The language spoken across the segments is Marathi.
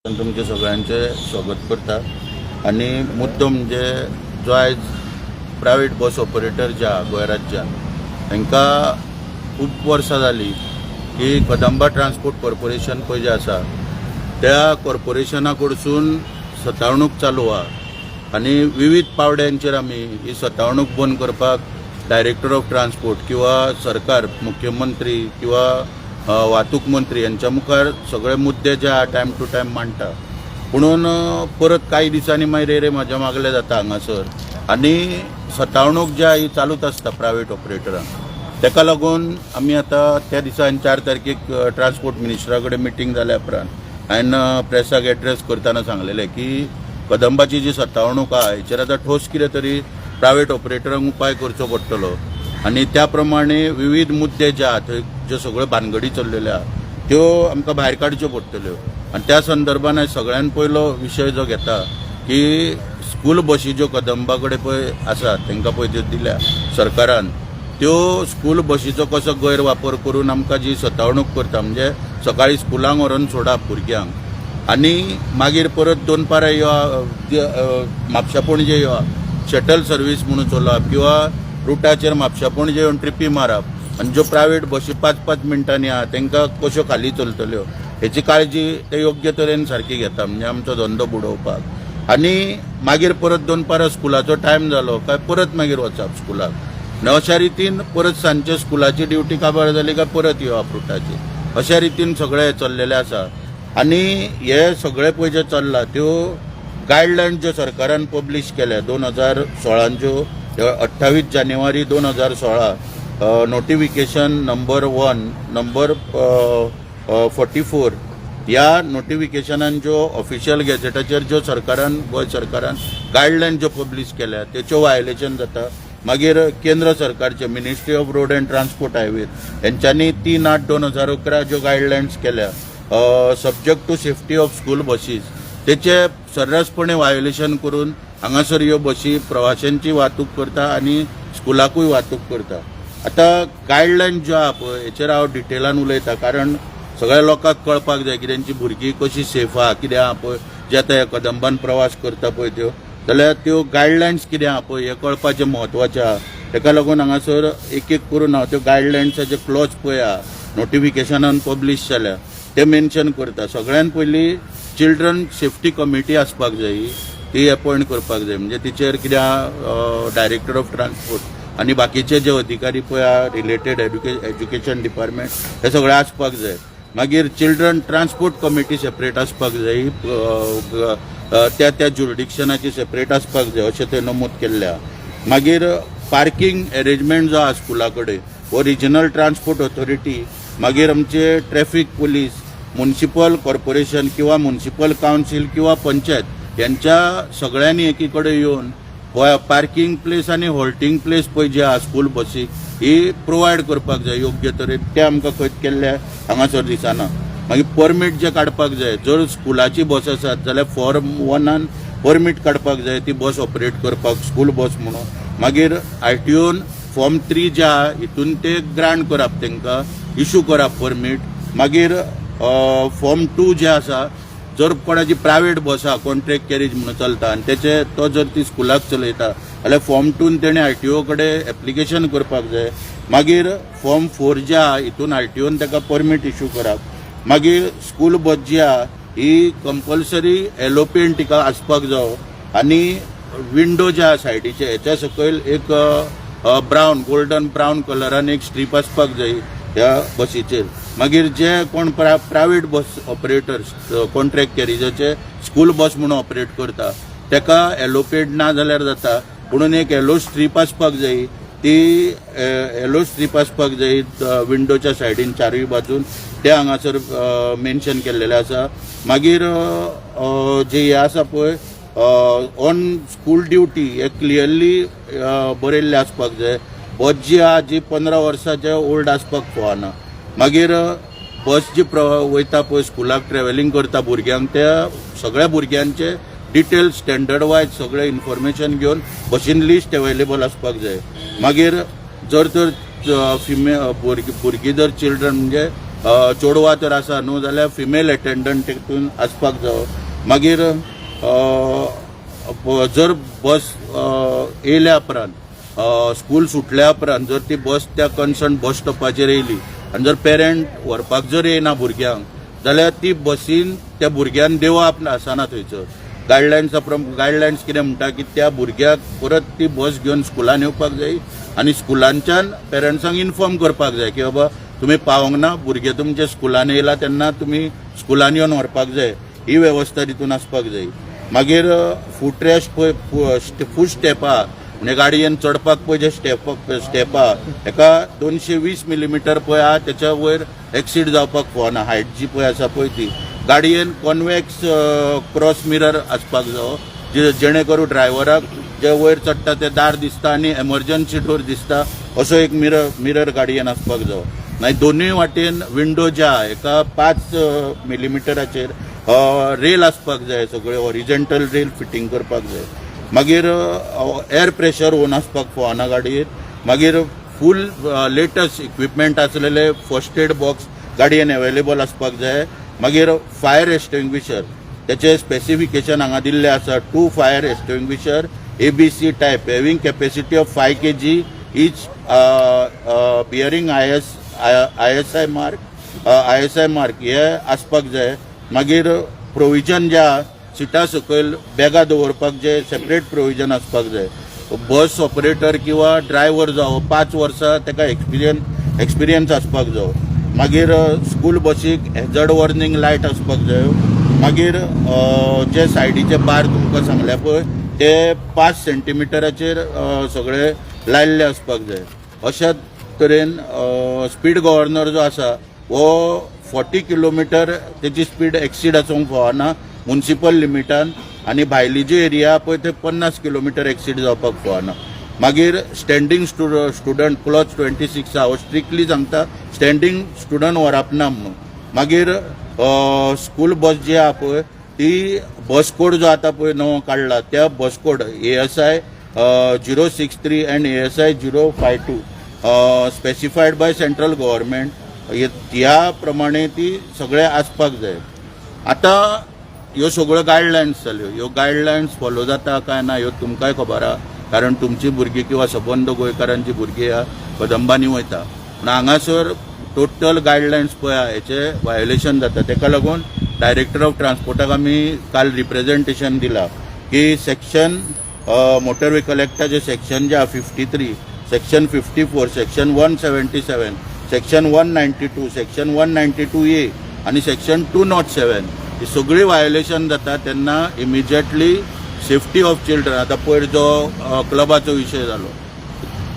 तुमचे सगळ्यांचे स्वागत करता आणि मुद्दो म्हणजे जो आयज प्रायवेट बस ऑपरेटर जे गोंय राज्यात तांकां खूब वर्सां जाली की कदंबा ट्रान्सपोर्ट कॉर्पोरेशन पळय जे आसा त्या कॉर्पोरेशना कडसून सतावणूक चालू आहा आणि विविध पावड्यांचेर आमी ही सतावणूक बंद करपाक डायरेक्टर ऑफ ट्रान्सपोर्ट किंवा सरकार मुख्यमंत्री किंवा वाहतूक मंत्री यांच्या मुखार सगळे मुद्दे जे टायम टू टायम मांडटा म्हणून परत काही दिसांनी मागीर रे म्हाज्या मागले जाता हांगासर आनी सतावणूक जी ही चालूच आसता प्रायवेट ऑपरेटरांक तेका लागून आमी आतां त्या दिसांनी 4 तारखेक ट्रान्सपोर्ट मिनिस्टरा कडेन मिटींग जाल्या उपरांत हांवें प्रेसाक एड्रेस करतना सांगलेलें की कदंबाची जी सतावणूक आहा हेचेर आतां ठोस कितें तरी प्रायवेट ऑपरेटरांक उपाय करचो पडटलो आणि त्या प्रमाणे विविध मुद्दे जे आहात ज्यो सगळ्यो भानगडी चल्लेल्यो आहा त्यो आमकां भायर काडच्यो पडटल्यो आणि त्या संदर्भान हांवें सगळ्यान पयलो विशय जो घेता की स्कूल बसी ज्यो कदंबा कडेन पळय आसा तांकां पळय त्यो दिल्या सरकारान त्यो स्कूल बसीचो कसो गैरवापर करून आमकां जी सतावणूक करता म्हणजे सकाळी स्कुलांक व्हरून सोडप भुरग्यांक आनी मागीर परत दनपारां यो म्हापशा पणजे यो शटल सर्वीस म्हणून चलोवप किंवा रुटाचेर म्हापशा पणजे येवन ट्रिपी मारप आनी ज्यो प्रायवेट बसी 5-5 मिनटांनी आहा तांकां कश्यो खाली चलतल्यो हेची काळजी ते योग्य तरेन सारकी घेता म्हणजे आमचो धंदो बुडोवपाक आनी मागीर परत दनपारां स्कुलाचो टायम जालो काय परत मागीर वचप स्कुलाक अशा रितीन परत सांजचे स्कुलाची ड्युटी काबार जाली काय परत येवप रुटाची अशा रितीन सगळें चल्लेलें आसा आनी हे सगळें पळय जे चल्ला त्यो गायडलायन्स ज्यो सरकारान पब्लीश केल्या 2016 ज्यो 28 जानेवारी 2016 नोटिफिकेशन नंबर 1 नंबर 44 ह्या नोटिफिकेशनान ज्यो ऑफिशियल गॅझेटाचेर ज्यो सरकारान गोंय सरकारान गायडलायन ज्यो पब्लीश केल्या तेच्यो वायलेशन जाता मागीर केंद्र सरकारचे ministry of road and transport highway हेंच्यांनी 3/8/2011 ज्यो गायडलायन्स केल्या subject to safety of school buses तेचे सर्रासपणे वायोलेशन करून हांगासर ह्यो बसी प्रवाशांची वाहतूक करता आनी स्कुलाकूय वाहतूक करता आतां गायडलायन ज्यो आहा पळय हेचेर हांव डिटेलान उलयतां कारण सगळ्या लोकांक कळपाक जाय की तेंची भुरगीं कशी सेफ आहा कितें आहा पळय जे आतां ह्या कदंबान प्रवास करता पळय त्यो जाल्यार त्यो गायडलायन्स कितें आहा पळय हें कळपाचें म्हत्वाचें आहा तेका लागून हांगासर एक एक करून हांव त्यो गायडलायन्साचे क्लॉज पळय आहा नोटिफिकेशनान पब्लीश जाल्या ते मेन्शन करता सगळ्यान पयलीं चिल्ड्रन सेफ्टी कमिटी आसपाक जाय ती अपॉयंट करपाक जाय म्हणजे तिचेर कितें आहा डायरेक्टर ऑफ ट्रान्सपोर्ट आनी बाकीचे जे अधिकारी पळय आहा रिलेटेड एज्युकेशन डिपार्टमेंट हे सगळें आसपाक जाय मागीर चिल्ड्रन ट्रान्सपोर्ट कमिटी सेपरेट आसपाक जाय त्या ज्युरिडिक्शनाची सेपरेट आसपाक जाय अशें थंय नमूद केल्लें आहा मागीर पार्किंग अरेंजमेंट जो आहा स्कुला कडेन हो रिजनल ट्रान्सपोर्ट ऑथॉरिटी मागीर आमचे ट्रॅफिक पुलीस म्युनिसिपल कॉर्पोरेशन किंवा म्युनिसिपल कावन्सील किंवा पंचायत यांच्या सगळ्यांनी एकीकडे येवन पार्किंग प्लेस आनी हॉल्टिंग प्लेस पळय जे आहा स्कूल बसीक ही प्रोवायड करपाक जाय योग्य तरेन ते आमकां खंय केल्ले हांगासर दिसना मागीर परमीट जे काडपाक जाय जर स्कुलाची बस आसात जाल्यार फॉर्म 1 परमीट काडपाक जाय ती बस ऑपरेट करपाक स्कूल बस म्हणून मागीर RTOन फॉर्म 3 जे आहा हितून ते ग्रांट करप तांकां इशू करप परमीट मागीर फॉर्म 2 जे आसा जर कोणाची प्रायवेट बस आहा कॉन्ट्रॅक्ट कॅरेज म्हणून चलता आनी तेचे तो जर ती स्कुलाक चलयता जाल्यार फॉर्म 2 तेणें RTO कडेन एप्लिकेशन करपाक जाय मागीर फॉर्म 4 जे आहा हितून RTOन ताका परमीट इशू करप मागीर स्कूल बस जी आहा ही कंपल्सरी एलोपेंट तिका आसपाक जावो आनी विंडो जे आहा सायडीचे हेच्या सकयल एक ब्रावन गोल्डन ब्रावन कलरान एक स्ट्रीप आसपाक जाय ह्या बसीचेर मागीर जे कोण प्रायवेट बस ऑपरेटर्स कॉन्ट्रॅक्ट कॅरेजाचे स्कूल बस म्हणून ऑपरेट करता तेका एलोपेड ना जाल्यार जाता म्हणून एक येलो स्ट्रीप आसपाक जाय ती येलो स्ट्रीप आसपाक जाय विंडोच्या सायडीन चारूय बाजून ते हांगासर मेन्शन केल्लेले आसा मागीर जे हे आसा पळय ऑन स्कूल ड्युटी हे क्लियरली बरयल्ले आसपाक जाय बस जी आहा जी 15 वर्साचे ओल्ड आसपाक फावना मागीर बस जी वयता पळय स्कुलाक ट्रॅव्हलिंग करता भुरग्यांक त्या सगळ्या भुरग्यांचे डिटेल स्टँडर्ड वायज सगळें इन्फॉर्मेशन घेवन बसीन लिस्ट अवेलेबल आसपाक जाय मागीर जर तर भुरगीं जर चिल्ड्रन म्हणजे चेडवां तर आसा न्हू जाल्यार फिमेल एटेंडंट तितून आसपाक जाय. मागीर जर बस येयल्या उपरांत स्कूल सुटल्या उपरांत जर ती बस त्या कन्सर्न बस स्टॉपाचेर येयली आनी जर पेरंट व्हरपाक जर येना भुरग्यांक जाल्यार ती बसीन त्या भुरग्यान देवप आसना थंयसर. गायडलायन्स कितें म्हणटा की त्या भुरग्याक परत ती बस घेवन स्कुलान येवपाक जाय आनी स्कुलांच्यान पेरंट्सांक इन्फॉर्म करपाक जाय की बाबा तुमी पावोंक ना, भुरगे तुमचे स्कुलान येयला तेन्ना तुमी स्कुलान येवन व्हरपाक जाय, ही वेवस्था तितून आसपाक जाय. मागीर फूट रेस्ट पळय फूट स्टेपा म्हणजे गाडयेन चडपाक पळय जे स्टेपा हेका 220 मिलीमीटर पळय आहा त्याच्या वयर एक्सीड जावपाक फावना. हायट जी पळय आसा पळय ती गाडयेन कॉन्वेक्स क्रॉस मिरर आसपाक जाय जेणे करून ड्रायव्हराक जे वयर चडटा ते दार दिसता आनी एमर्जन्सी डोर दिसता असो एक मिरर गाडयेन आसपाक जाय. मागीर दोनूय वाटेन विंडो ज्या हेका 5 मिलीमिटराचेर रेल आसपाक जाय, सगळे हॉरिझॉन्टल रेल फिटींग करपाक जाय. मागीर एअर प्रेशर ओन आसपाक फावना गाडयेन. मागीर फूल लेटस्ट इक्विपमेंट आसलेले फर्स्ट एड बॉक्स गाडयेन अवेलेबल आसपाक जाय. मागीर फायर एक्सटिंग्विशर त्याचे स्पेसिफिकेशन हांगा दिल्ले आसा. 2 fire extinguisher ABC type having capacity of 5 kg each bearing ISI mark हे आसपाक जाय. मागीर प्रोविजन ज्या सिटा सकयल बॅगा दवरपाक जे सेपरेट प्रोविजन आसपाक जाय. बस ऑपरेटर किंवा ड्रायव्हर जावं 5 वर्सां ताका एक्सपिरियन्स आसपाक जाय. मागीर स्कूल बसीक हॅझर्ड वॉर्निंग लायट आसपाक जाय. मागीर जे सायडीचे बार तुमकां सांगल्या पळय ते 5 सेंटीमिटराचेर सगळे लायल्ले आसपाक जाय. अशा तरेन स्पीड गव्हर्नर जो आसा हो 40 किलोमीटर तेची स्पीड एक्सीड आसूंक फावना म्युनिसिपल लिमिटान आनी भायली जी एरिया पळय ते 50 किलोमीटर एक्सीड जावपाक फावना. मागीर स्टँडींग स्टुडंट क्लॉज 26 हांव स्ट्रिक्टली सांगता स्टँडींग स्टुडंट व्हरप ना म्हणून. मागीर स्कूल बस जी आहा पळय ती बस कोड जो आतां पळय नवो काडला त्या bus code ASI 063 and ASI 052 specified by central government ह्या प्रमाणे ती सगळे आसपाक जाय. आतां ह्यो सगळ्यो गायडलायन्स जाल्यो, ह्यो गायडलायन्स फॉलो जाता काय ना ह्यो तुमकांय खबर आहा कारण तुमची भुरगीं किंवा सबंद गोंयकारांची भुरगीं ह्या कदंबांनी वयता. पूण हांगासर टोटल गायडलायन्स पळय हेचे वायोलेशन जाता. ताका लागून डायरेक्टर ऑफ ट्रान्सपोर्टाक आमी काल रिप्रेझेंटेशन दिलां की सेक्शन मोटर व्हेकल एक्टाचे सेक्शन जे आहा 53, section 54, section 177, section 192, section 192A आनी सेक्शन 207 ही सगळी वायोलेशन जाता तेन्ना इमिजिएटली सेफ्टी ऑफ चिल्ड्रन. आतां पयर जो क्लबाचो विशय जालो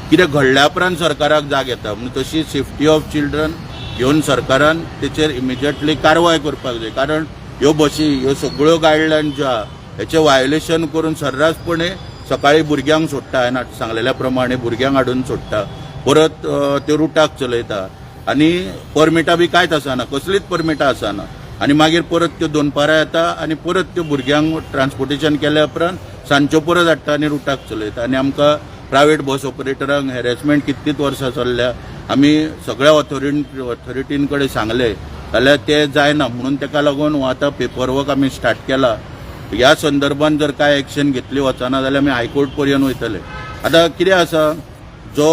कितें घडल्या उपरांत सरकाराक जाग येता म्हणून तशी सेफ्टी ऑफ चिल्ड्रन घेवन सरकारान तेचेर इमिजिएटली कारवाय करपाक जाय. कारण ह्यो बसी ह्यो सगळ्यो गायडलायन ज्यो आहा हेचें वायोलेशन करून सर्रासपणे सकाळी भुरग्यांक सोडटा हांवें सांगलेल्या प्रमाणे भुरग्यांक हाडून सोडटा परत त्यो रुटाक चलयता आनी परमिटां बी कांयच आसना, कसलीच परमिटां आसना आनी मागीर परत त्यो दोनपारां येता आनी परत त्यो भुरग्यांक ट्रान्सपोर्टेशन केल्या उपरांत सांजच्यो परत हाडटा आनी रुटाक चलयता. आनी आमकां प्रायवेट बस ऑपरेटरांक हॅरेसमेंट कितलींच वर्सां चल्ल्या. आमी सगळ्या ऑथॉरिटीं कडेन सांगले जाल्यार ते जायना म्हणून ताका लागून हो आतां पेपर वर्क आमी स्टार्ट केला. ह्या संदर्भात जर काय एक्शन घेतली वचना जाल्यार आमी हायकोर्ट पर्यंत वयतले. आतां कितें आसा जो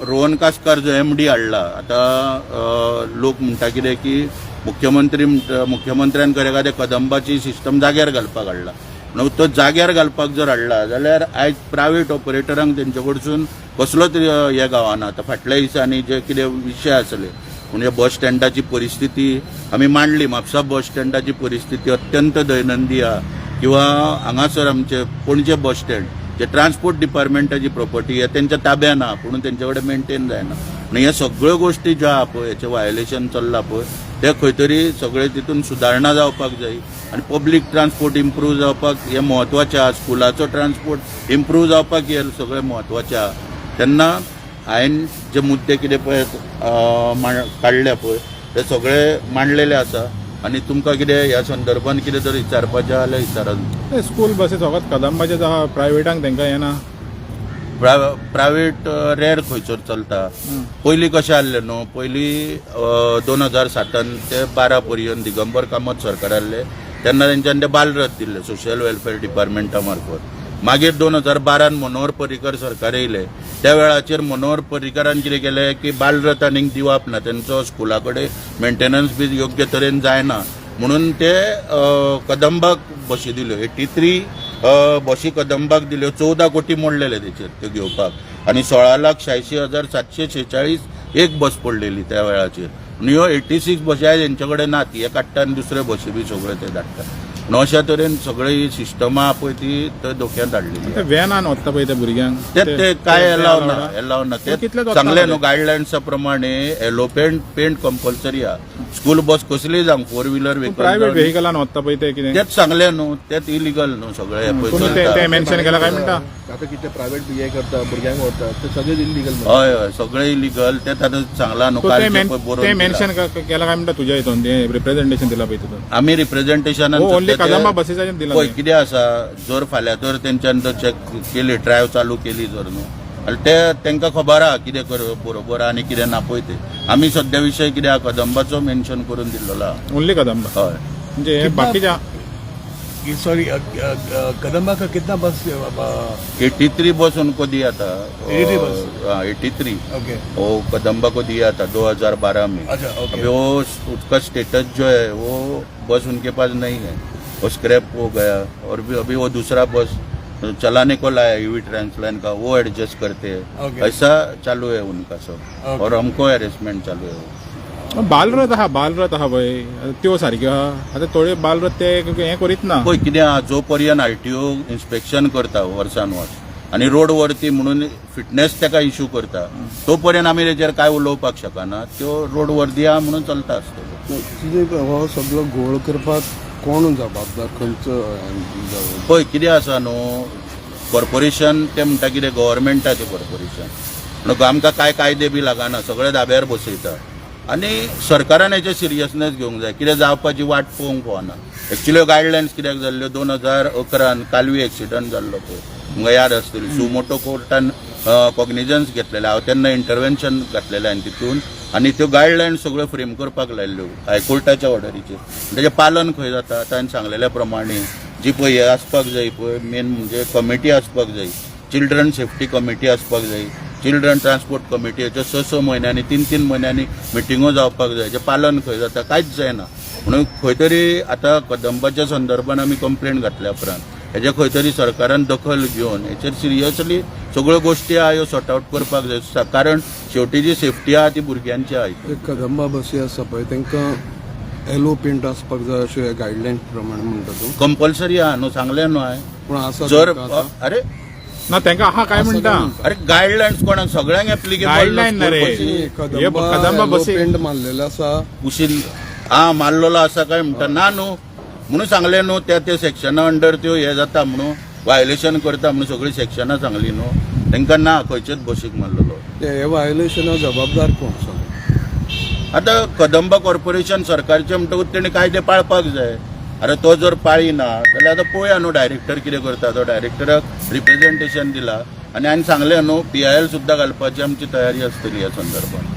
रोहन कास्कार जो MD हाडला आतां लोक म्हणटा कितें की मुख्यमंत्र्यान एखाद्या कदंबाची सिस्टम जाग्यार घालपाक हाडला. म्हणून तो जाग्यार घालपाक जर हाडला जाल्यार आयज प्रायवेट ऑपरेटरांक तेंचे कडसून कसलोच हे गावना. आतां फाटल्या दिसांनी जे कितें विशय आसले म्हणजे बस स्टँडाची परिस्थिती आमी मांडली. म्हापसा बस स्टँडाची परिस्थिती अत्यंत दैनंदी आहा किंवा हांगासर आमचे पणजे बस स्टँड जे ट्रान्सपोर्ट डिपार्टमेंटाची प्रॉपर्टी आहे तेंच्या ताब्यान आहा पूण तेंचे कडेन मेंटेन जायना. आनी ह्या सगळ्यो गोश्टी ज्यो आहा पळय हेचें वायोलेशन चल्लां पळय ते खंय तरी सगळे तितून सुदारणा जावपाक जाय आनी पब्लीक ट्रान्सपोर्ट इम्प्रूव जावपाक हें म्हत्वाचें आहा. स्कुलाचो ट्रान्सपोर्ट इम्प्रूव जावपाक हें सगळें म्हत्वाचें आहा. तेन्ना हांवें जे मुद्दे कितें पळय काडल्या पळय ते सगळे मांडलेले आसा आनी तुमकां कितें ह्या संदर्भान कितें जर विचारपाचें जाल्यार विचारात. स्कूल बसी फकत कदंबाचे आहा, प्रायवेटांक तांकां येना. प्रायवेट रेर खंयसर चलता. पयलीं कशें आहलें न्हू, पयलीं 2007 ते 12 पर्यंत दिगंबर कामत सरकार आहले तेन्ना तेंच्यानी ते बालरथ दिल्ले सोशल वेलफेअर डिपार्टमेंटा मार्फत. मागीर 2012 मनोहर पर्रीकर सरकार येयले. त्या वेळाचेर मनोहर पर्रीकरान कितें केलें की बालरथ आनीक दिवप ना, तेंचो स्कुला कडेन मेंटेनन्स बी योग्य तरेन जायना म्हणून ते कदंबाक बशी दिल्यो. 83 बशी कदंबाक दिल्यो. 14 कोटी मोडलेले तेचेर त्यो घेवपाक आनी 16,86,746 एक बस पडलेली त्या वेळाचेर. आनी ह्यो 86 बशी आयज तेंचे कडेन नात, हे काडटा आनी दुसरे बशी बी सगळे ते धाडटा. अशा तरेन सगळी सिस्टमा पळय ती थंय धोक्यात हाडलेली. व्हॅनान वता पळय त्या भुरग्यांक ते काय एलाव ना ते सांगले न्हू गायडलायन्सा प्रमाणे येलो पेंट कंपल्सरी आहा. स्कूल बस कसलीय जावं 4 व्हीलर प्रायव्हेट व्हेकलान वता पळय ते कितें तेच सांगले न्हू, तेच इलिगल न्हू सगळे. ते मेन्शन केला काय म्हणटा आता कितें प्रायव्हेट हे करता भुरग्यांक व्हरता ते सगळे इलिगल. हय हय सगळे इलिगल. ते आतां सांगला न्हू ते मेन्शन केला काय म्हणटा तुज्या हितून ते रिप्रेझेंटेशन दिला पळय तितून आमी रिप्रेझेंटेशनान ओन्ली कदंबा बसीसाचेर दिला पळय कितें आसा. जर फाल्यां तर तेंच्यान जर चॅक केली ड्रायव्ह चालू केली जर न्हू जाल्यार ते तेंकां खबर आहा कितें बरोबर आनी कितें ना पळय ते. आमी सद्या विशय कितें आहा कदंबाचो मेन्शन करून दिल्लो आहा. ओन्ली कदंबा हय म्हणजे हे बाकीच्या सॉरी कदंबा का कितना बस 83 बस उनको दिया था. 83 बस? हाँ 83. ओके वो कदंबा को दिया था 2012 में. अच्छा ओके. अभी वो उसका स्टेटस जो है वो बस उनके पास नहीं है, वो स्क्रैप हो गया. और भी अभी वो दूसरा बस चलाने को लाया यूवी ट्रांसलाइन का, वो एडजस्ट करते हैं. Okay. ऐसा चालू है उनका सब. Okay. और हमको हॅरेसमेंट चालू है. बालरथ आहा पळय त्यो सारक्यो आहा. आतां थोडे बालरथ ते हें करीत ना. पळय कितें आहा, जो पर्यंत आरटीओ इन्स्पेक्शन करता वर्सान वर्स आनी रोड वरती म्हणून फिटनेस ताका इश्यू करता तो पर्यंत आमी तेचेर काय उलोवपाक शकना. त्यो रोड वर्दी आहा म्हणून चलता आसतलो. हो सगळो घोळ करपाक कोण जबाबदार खंयचो पळय कितें आसा न्हू, कॉर्पोरेशन ते म्हणटा कितें गव्हर्मेंटाचें कॉर्पोरेशन म्हणून आमकां काय कायदे बी लागना, सगळे दाब्यार बसयता. आनी सरकारान हेचेर सिरियसनेस घेवंक जाय. कितें जावपाची वाट पळोवंक पळोवना. एक्चुअली गायडलायन्स कित्याक जाल्ल्यो 2011 कालवी एक्सिडंट जाल्लो पळय तुमकां याद आसतली. सुमोटो कोर्टान कॉग्निजन्स घेतलेलें, हांव तेन्ना इंटरव्हेन्शन घातलेलें आनी तितून आनी त्यो गायडलायन्स सगळ्यो फ्रेम करपाक लायल्ल्यो हायकोर्टाच्या ऑर्डरीचेर. तेजें पालन खंय जाता. तांणी सांगलेल्या प्रमाणे जी पळय हे आसपाक जाय पळय मेन म्हणजे कमिटी आसपाक जाय, चिल्ड्रन सेफ्टी कमिटी आसपाक जाय, चिल्ड्रन ट्रान्सपोर्ट कमिटी हेच्यो 6 म्हयन्यांनी 3 म्हयन्यांनी मिटिंगो जावपाक जाय. हेचें पालन खंय जाता, कांयच जायना. म्हणून खंय तरी आतां कदंबाच्या संदर्भान आमी कंप्लेंट घातल्या उपरांत हेजे खंय तरी सरकारान दखल घेवन हेचेर सिरियसली सगळ्यो गोश्टी आहा ह्यो सॉर्ट आउट करपाक जाय. कारण शेवटी जी सेफ्टी आहा ती भुरग्यांची आहा. कदंबा बसी आसा पळय तांकां येलो पेंट आसपाक जाय अशें गायडलायन प्रमाणे म्हणटा तूं. कंपल्सरी आहा न्हू, सांगलें न्हू हांवें. पूण आसा जर अरे ना तांकां आहा काय म्हणटा. अरे गायडलायन्स कोणाक सगळ्यांक एप्लिकेबल गायडलायन ना रे. कदंबा बसी पेंट मारलेलो आसा. उशील हा मारलेलो आसा काय म्हणटा ना न्हू म्हणून सांगलें न्हू. त्या सेक्शना अंडर त्यो हे जाता म्हणून वायलेशन करता म्हणून सगळीं सेक्शनां सांगली न्हू. तांकां ना खंयचेच बशीक मारलेलो. हे वायलेशना जबाबदार कोण सांग. आतां कदंबा कॉर्पोरेशन सरकारचें म्हणटकूच तेणी कायदे पाळपाक जाय. अरे तो जर पाळिना जाल्यार आतां पळोवया न्हू डायरेक्टर कितें करता. तो डायरेक्टराक रिप्रेझेंटेशन दिला आनी हांवें सांगलें न्हू PIL सुद्दां घालपाची आमची तयारी आसतली ह्या संदर्भात.